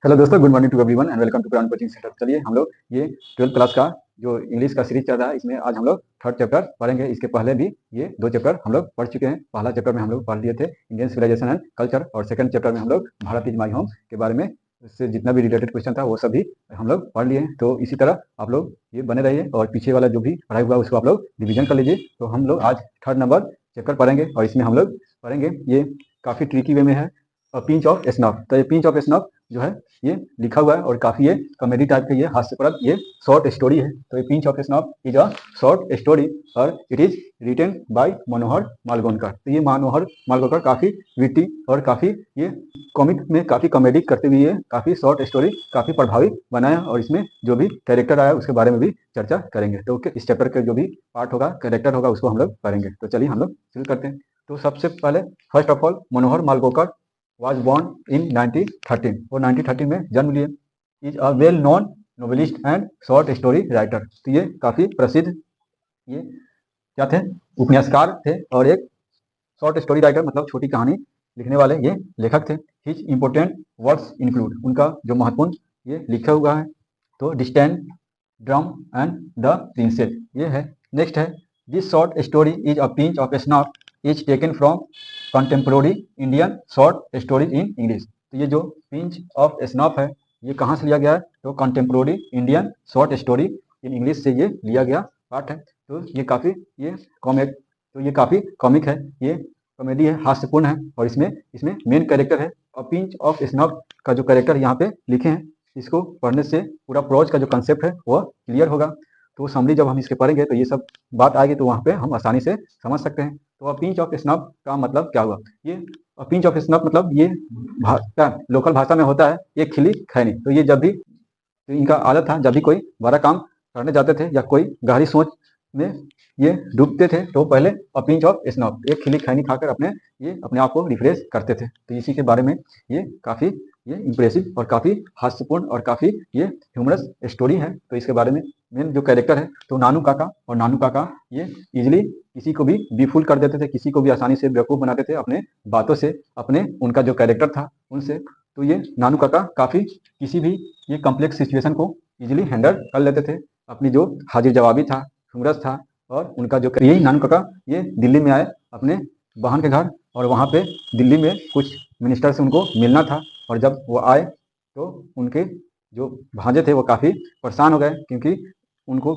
Hello दोस्तों, good morning to everyone and welcome to Pran coaching centre. चलिए हम लोग ये 12th क्लास का जो इंग्लिश का सीरीज चल रहा है, इसमें आज हम लोग थर्ड चैप्टर पढ़ेंगे। इसके पहले भी ये दो चैप्टर हम लोग पढ़ चुके हैं। पहला चैप्टर में हम लोग पढ़ लिए थे इंडियन सिविलाइजेशन एंड कल्चर, और सेकंड चैप्टर में हम लोग भारत इज माई होम के बारे में, इससे जितना भी रिलेटेड क्वेश्चन था वो सभी हम लोग पढ़ लिए। तो इसी तरह आप लोग ये बने रहिए और पीछे वाला जो भी पढ़ाई हुआ उसको आप लोग रिविजन कर लीजिए। तो हम लोग आज थर्ड नंबर चैप्टर पढ़ेंगे और इसमें हम लोग पढ़ेंगे, ये काफ़ी ट्रिकी वे में है, पिंच ऑफ स्नफ। तो ये पिंच ऑफ स्नफ जो है ये लिखा हुआ है और काफी ये कॉमेडी टाइप का, ये हास्यप्रद, ये शॉर्ट स्टोरी है। तो ये pinch of snuff is a short story और इट इज रिटन बाय मनोहर मालगोनकर। तो ये मनोहर मालगोनकर काफी विट्टी और काफी ये कॉमिक में काफी कॉमेडी करते हुए ये काफी शॉर्ट स्टोरी काफी प्रभावी बनाया, और इसमें जो भी कैरेक्टर आया उसके बारे में भी चर्चा करेंगे। तो इस चैप्टर के जो भी पार्ट होगा, कैरेक्टर होगा, उसको हम लोग करेंगे। तो चलिए हम लोग शुरू करते हैं। तो सबसे पहले first of all, Manohar Malgonkar was born in 1913 और 1913 में जन्म लिए। Is a well known novelist and short story writer. तो ये काफ़ी प्रसिद्ध ये क्या थे, उपन्यासकार थे और एक शॉर्ट स्टोरी राइटर मतलब छोटी कहानी लिखने वाले ये लेखक थे। हिज इम्पोर्टेंट वर्क्स इंक्लूड, उनका जो महत्वपूर्ण ये लिखा हुआ है तो distant, drum and the princess ये है। नेक्स्ट है, this short story is a pinch of snuff is taken from contemporary Indian short stories in English. तो ये जो पिंच ऑफ स्नफ है ये कहाँ से लिया गया है, तो contemporary Indian short story in English से ये लिया गया पार्ट है। तो ये काफ़ी ये कॉमिक, तो ये काफ़ी कॉमिक है, ये कॉमेडी है, हास्यपूर्ण है, और इसमें इसमें मेन कैरेक्टर है। और पिंच ऑफ स्नफ का जो कैरेक्टर यहाँ पे लिखे हैं, इसको पढ़ने से पूरा प्रोज का जो कंसेप्ट है वो क्लियर होगा। तो समरी जब हम इसके पढ़ेंगे तो ये सब बात आएगी तो वहाँ पे हम आसानी से समझ सकते हैं। तो पिंच ऑफ स्नफ का मतलब क्या हुआ, ये पिंच ऑफ स्नफ मतलब ये लोकल भाषा में होता है ये खिली खैनी। तो ये जब भी, तो इनका आदत था जब भी कोई बड़ा काम करने जाते थे या कोई गहरी सोच में ये डूबते थे तो पहले पिंच ऑफ स्नफ एक खिली खैनी खाकर अपने आप को रिफ्रेश करते थे। तो इसी के बारे में ये काफ़ी ये इम्प्रेसिव और काफ़ी हास्यपूर्ण और काफ़ी ये ह्यूमरस स्टोरी है। तो इसके बारे में मेन जो कैरेक्टर है तो नानू काका, और नानू काका ये इजीली किसी को भी बेफुल कर देते थे, किसी को भी आसानी से बेवकूफ़ बनाते थे अपने बातों से, अपने उनका जो कैरेक्टर था उनसे। तो ये नानू काका काफ़ी किसी भी ये कॉम्प्लेक्स सिचुएशन को इजीली हैंडल कर लेते थे, अपनी जो हाजिर जवाबी था, ह्यूमरस था, और उनका जो यही नानू काका ये दिल्ली में आए अपने बहन के घर, और वहाँ पे दिल्ली में कुछ मिनिस्टर से उनको मिलना था, और जब वो आए तो उनके जो भांजे थे वो काफ़ी परेशान हो गए, क्योंकि उनको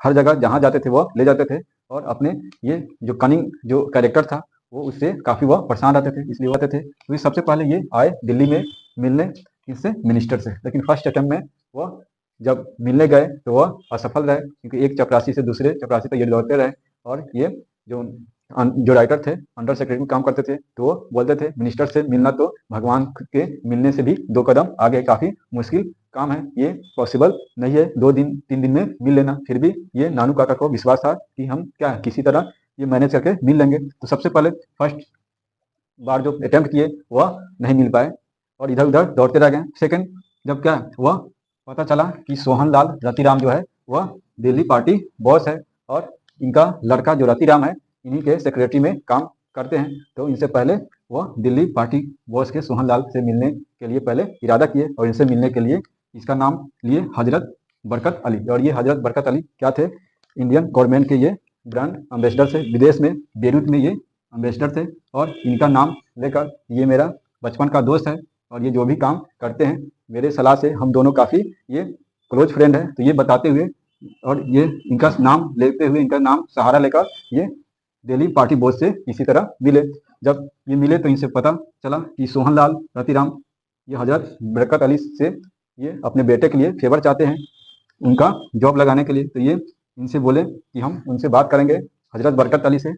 हर जगह जहाँ जाते थे वो ले जाते थे, और अपने ये जो कनिंग जो कैरेक्टर था वो उससे काफ़ी वह परेशान रहते थे, इसलिए आते थे। तो ये सबसे पहले ये आए दिल्ली में मिलने इससे मिनिस्टर से, लेकिन फर्स्ट अटेम्प्ट में वह जब मिलने गए तो वह असफल रहे, क्योंकि एक चपरासी से दूसरे चपरासी तक ये दौड़ते रहे, और ये जो राइटर थे अंडर सेक्रेटरी में काम करते थे तो वो बोलते थे मिनिस्टर से मिलना तो भगवान के मिलने से भी 2 कदम आगे, काफ़ी मुश्किल काम है, ये पॉसिबल नहीं है 2 दिन 3 दिन में मिल लेना। फिर भी ये नानू काका को विश्वास था कि हम क्या किसी तरह ये मैनेज करके मिल लेंगे। तो सबसे पहले फर्स्ट बार जो अटेम्प्ट किए वह नहीं मिल पाए और इधर उधर दौड़ते रह गए। सेकंड जब क्या वह पता चला कि सोहन लाल रतिराम जो है वह दिल्ली पार्टी बॉस है, और इनका लड़का जो रतिराम है इन्हीं के सेक्रेटरी में काम करते हैं। तो इनसे पहले वह दिल्ली पार्टी बॉस के सोहन लाल से मिलने के लिए पहले इरादा किए, और इनसे मिलने के लिए इसका नाम लिए हजरत बरकत अली। और ये हजरत बरकत अली क्या थे, इंडियन गवर्नमेंट के ये ब्रांड एम्बेसडर से, विदेश में बेरूत में ये एम्बेसडर थे, और इनका नाम लेकर ये मेरा बचपन का दोस्त है, और ये जो भी काम करते हैं मेरे सलाह से हम दोनों काफ़ी ये क्लोज फ्रेंड है। तो ये बताते हुए और ये इनका नाम लेते हुए, इनका नाम सहारा लेकर ये दिल्ली पार्टी बॉस से इसी तरह मिले। जब ये मिले तो इनसे पता चला कि सोहन लाल रतिराम ये हजरत बरकत अली से ये अपने बेटे के लिए फेवर चाहते हैं, उनका जॉब लगाने के लिए। तो ये इनसे बोले कि हम उनसे बात करेंगे हजरत बरकत अली से,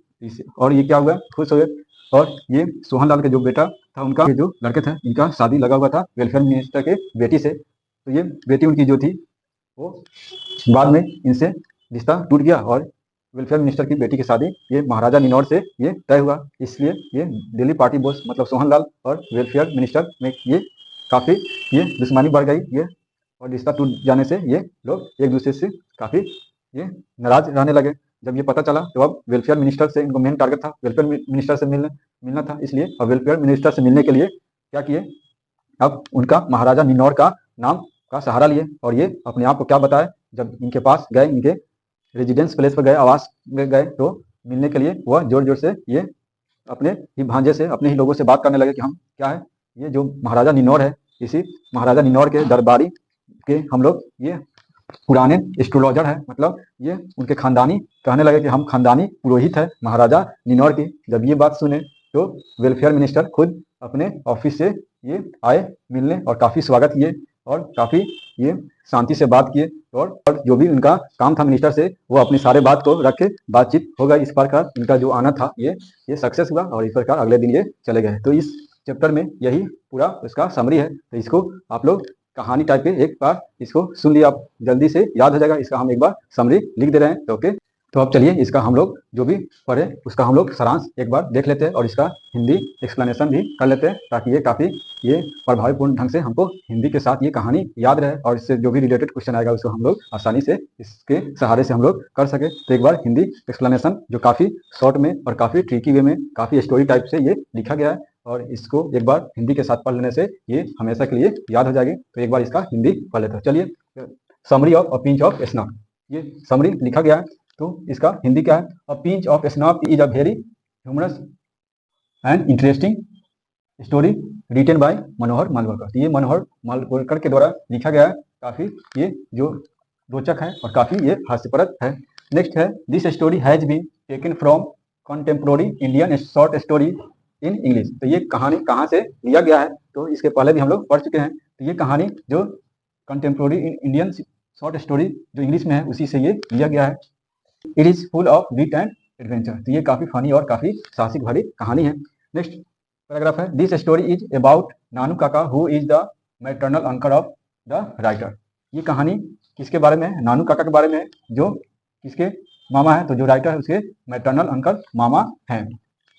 और ये क्या हुआ, खुश हुए। और ये सोहन लाल का जो बेटा था, उनका ये जो लड़के थे इनका शादी लगा हुआ था वेलफेयर मिनिस्टर के बेटी से। तो ये बेटी उनकी जो थी वो बाद में इनसे रिश्ता टूट गया, और वेलफेयर मिनिस्टर की बेटी की शादी ये महाराजा निनौर से ये तय हुआ। इसलिए ये दिल्ली पार्टी बॉस मतलब सोहन लाल और वेलफेयर मिनिस्टर में ये काफ़ी ये दुश्मनी बढ़ गई ये, और रिश्ता टूट जाने से ये लोग एक दूसरे से काफ़ी ये नाराज रहने लगे। जब ये पता चला तो अब वेलफेयर मिनिस्टर से इनको मेन टारगेट था वेलफेयर मिनिस्टर से मिलना था, इसलिए अब वेलफेयर मिनिस्टर से मिलने के लिए क्या किए, अब उनका महाराजा निन्नौर का नाम का सहारा लिए और ये अपने आप को क्या बताए, जब इनके पास गए, इनके रेजिडेंस प्लेस पर गए, आवास में गए, तो मिलने के लिए वह जोर जोर से ये अपने ही भांजे से, अपने ही लोगों से बात करने लगे कि हम क्या है, ये जो महाराजा निन्नौर है, इसी महाराजा निन्नौर के दरबारी के हम लोग ये पुराने एस्ट्रोलॉजर है, मतलब ये उनके खानदानी कहने लगे कि हम खानदानी पुरोहित है महाराजा निन्नौर की। जब ये बात सुने तो वेलफेयर मिनिस्टर खुद अपने ऑफिस से ये आए मिलने और काफ़ी स्वागत किए और काफ़ी ये शांति से बात किए और जो भी उनका काम था मिनिस्टर से, वो अपनी सारे बात को रख के बातचीत हो गई। इस प्रकार इनका जो आना था ये सक्सेस हुआ और इस प्रकार अगले दिन ये चले गए। तो इस चैप्टर में यही पूरा उसका समरी है। तो इसको आप लोग कहानी टाइप के एक बार इसको सुन लिया, आप जल्दी से याद हो जाएगा। इसका हम एक बार समरी लिख दे रहे हैं, तो ओके। तो अब चलिए इसका हम लोग जो भी पढ़े उसका हम लोग सारांश एक बार देख लेते हैं और इसका हिंदी एक्सप्लेनेशन भी कर लेते हैं, ताकि ये काफ़ी ये प्रभावपूर्ण ढंग से हमको हिंदी के साथ ये कहानी याद रहे और इससे जो भी रिलेटेड क्वेश्चन आएगा उसको हम लोग आसानी से इसके सहारे से हम लोग कर सके। तो एक बार हिंदी एक्सप्लेनेशन जो काफ़ी शॉर्ट में और काफ़ी ट्रिकी वे में, काफ़ी स्टोरी टाइप से ये लिखा गया है और इसको एक बार हिंदी के साथ पढ़ लेने से ये हमेशा के लिए याद हो जाएगी। तो एक बार इसका हिंदी पढ़ लेते हैं। चलिए, summary of a pinch of snuff, ये समरी लिखा गया है। तो इसका हिंदी क्या है? A pinch of snuff is a very humorous and interesting story written by Manohar Malvankar. तो ये मनोहर मालवणकर के द्वारा लिखा गया है, काफ़ी ये जो रोचक है और काफ़ी ये हास्यप्रद है। नेक्स्ट है, this story has been taken from contemporary Indian short story in English. तो ये कहानी कहाँ से लिया गया है? तो इसके पहले भी हम लोग पढ़ चुके हैं। तो ये कहानी जो कंटेम्प्रोरी इंडियन शॉर्ट स्टोरी जो इंग्लिश में है उसी से ये लिया गया है। It is full of wit and adventure. तो ये काफ़ी फनी और काफ़ी साहसिक भरी कहानी है। नेक्स्ट पैराग्राफ है, दिस स्टोरी इज अबाउट नानू काका who is the maternal uncle of the writer. ये कहानी किसके बारे में है? नानू काका के बारे में है, जो किसके मामा है, तो जो राइटर है उसके मैटरनल अंकल मामा हैं।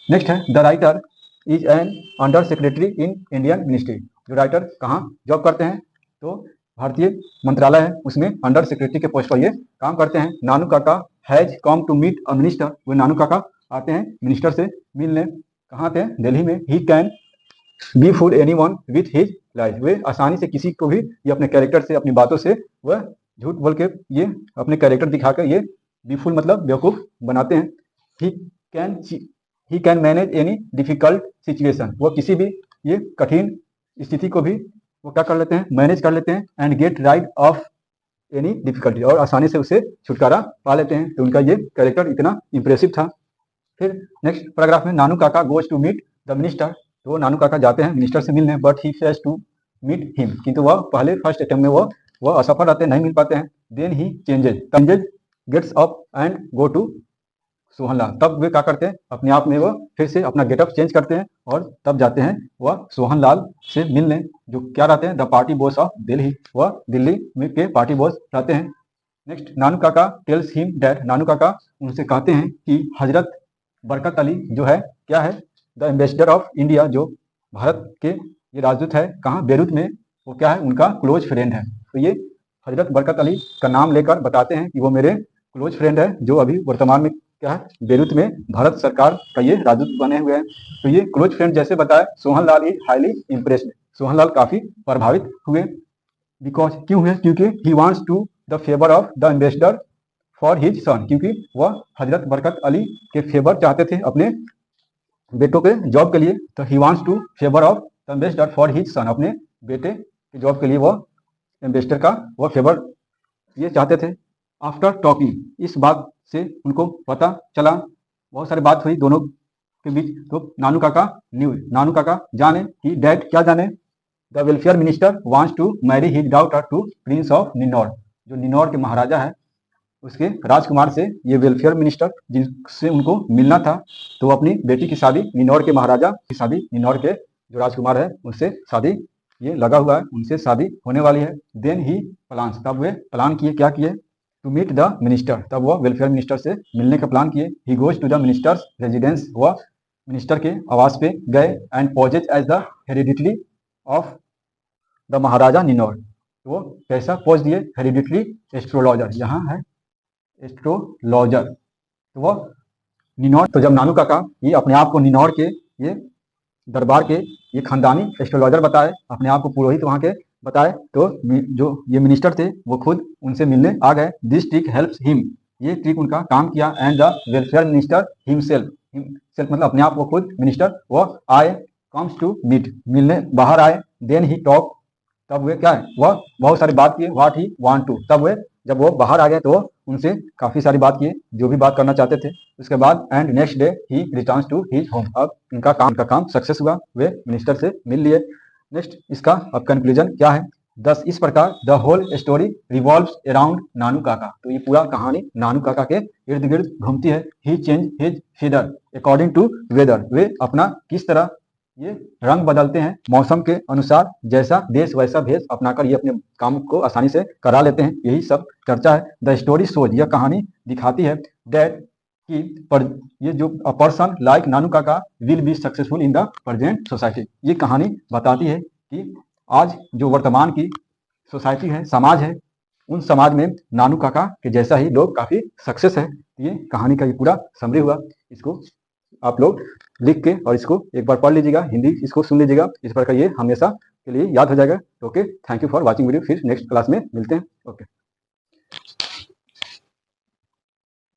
नेक्स्ट है, the writer is an under secretary in Indian ministry. जो राइटर कहाँ जॉब करते हैं? तो भारतीय मंत्रालय है, उसमें अंडर सेक्रेटरी के पोस्ट पर ये काम करते हैं। Nanu Kaka has come to meet a minister. वो नानू काका आते हैं मिनिस्टर से मिलने। कहाँ आते हैं? दिल्ली में। He can be fool anyone with his life. वे आसानी से किसी को भी ये अपने कैरेक्टर से, अपनी बातों से वह झूठ बोल के ये अपने कैरेक्टर दिखाकर ये बी फूल मतलब बेवकूफ़ बनाते हैं। He can manage any difficult situation. वो किसी भी ये कठिन स्थिति को भी वो क्या कर लेते हैं? मैनेज कर लेते हैं। And get rid of any difficulty, और आसानी से उसे छुटकारा पा लेते हैं। तो उनका ये कैरेक्टर इतना इंप्रेसिव था। फिर नेक्स्ट पैराग्राफ में, Nanu Kaka goes to meet the minister. तो नानू काका जाते हैं मिनिस्टर से मिलने, but he fails to meet him. किंतु वह पहले फर्स्ट अटेम्प्ट में वह असफल रहते हैं, नहीं मिल पाते हैं। Then he changes gets up and go to Sohanlal. तब वे क्या करते हैं? अपने आप में वह फिर से अपना गेटअप चेंज करते हैं और तब जाते हैं वह सोहनलाल से मिलने, जो क्या रहते हैं? The party boss of Delhi. वह दिल्ली में के पार्टी बॉस रहते हैं। नेक्स्ट, नानू काका टेल्स हिम डैट। नानू काका उनसे कहते हैं कि हजरत बरकत अली जो है क्या है? द एम्बेसडर ऑफ इंडिया, जो भारत के ये राजदूत है कहाँ? बेरूत में। वो क्या है? उनका क्लोज फ्रेंड है। तो ये हजरत बरकत अली का नाम लेकर बताते हैं कि वो मेरे क्लोज फ्रेंड है, जो अभी वर्तमान में क्या है? बेरूत में भारत सरकार का ये राजदूत बने हुए हैं। तो ये क्लोज फ्रेंड जैसे बताया, Sohanlal is highly impressed. Sohanlal काफ़ी प्रभावित हुए। बिकॉज क्यों हुए? क्योंकि he wants to the favour of the ambassador for his son. क्योंकि वह हजरत बरकत अली के फेवर चाहते थे अपने बेटों के जॉब के लिए। तो he wants to favour of the ambassador for his son. अपने बेटे के जॉब के लिए वह एम्बेसडर का वह फेवर ये चाहते थे। आफ्टर टॉकिंग, इस बात से उनको पता चला, बहुत सारी बात हुई दोनों के बीच। तो नानू काका जाने कि डैड क्या जाने? The welfare minister wants to marry his daughter to prince of Ninnaur. जो निन्नौर के महाराजा है उसके राजकुमार से ये वेलफेयर मिनिस्टर जिनसे उनको मिलना था, तो वो अपनी बेटी की शादी, निन्नौर के महाराजा की शादी, निन्नौर के जो राजकुमार है उससे शादी ये लगा हुआ है, उनसे शादी होने वाली है। देन ही प्लान्स, तब वे प्लान किए, क्या किए? To meet the minister. तब वह वेलफेयर मिनिस्टर से मिलने का प्लान किए। He goes to the minister's residence. वह मिनिस्टर के आवास पे गए। And poses as the hereditary of the Maharaja Ninnaur. वो कैसा पोज दिए? हेरिडिटरी एस्ट्रोलॉजर, यहाँ है एस्ट्रोलॉजर। तो वह निन्नौर, तो जब नानू काका ये अपने आप को निन्नौर के ये दरबार के ये खानदानी एस्ट्रोलॉजर बताए, अपने आप को पुरोहित वहाँ के बताए, तो जो ये मिनिस्टर थे वो खुद उनसे मिलने आ गए। दिस ट्रिक हेल्प्स हिम, ये ट्रिक उनका काम किया। And the welfare minister himself मतलब अपने आप को खुद मिनिस्टर वो आए, कम्स टू मीट, मिलने बाहर आए। देन ही टॉक, तब वे क्या है वह बहुत सारी बात किए। व्हाट ही वांट टू, तब वे जब वो बाहर आ गए तो उनसे काफी सारी बात किए, जो भी बात करना चाहते थे। उसके बाद and next day he returns to his home, अब इनका काम सक्सेस हुआ, वे मिनिस्टर से मिल लिए। नेक्स्ट इसका अब कंक्लूजन क्या है। दस इस प्रकार the whole story revolves around Nanu Kaka, तो ये पूरा कहानी नानू काका के इर्द गिर्द घूमती है। He change his feather according to weather, वे अपना किस तरह ये रंग बदलते हैं मौसम के अनुसार, जैसा देश वैसा भेष अपनाकर ये अपने काम को आसानी से करा लेते हैं, यही सब चर्चा है। द स्टोरी शोज, यह कहानी दिखाती है दैट कि पर ये जो पर्सन लाइक नानू काका will be successful in the present society, ये कहानी बताती है कि आज जो वर्तमान की सोसाइटी है, समाज है, उन समाज में नानू काका के जैसा ही लोग काफी सक्सेस है। ये कहानी का ये पूरा समरी हुआ। इसको आप लोग लिख के और इसको एक बार पढ़ लीजिएगा, हिंदी इसको सुन लीजिएगा, इस प्रकार ये हमेशा के लिए याद हो जाएगा। Okay, thank you for watching video. फिर नेक्स्ट क्लास में मिलते हैं। ओके।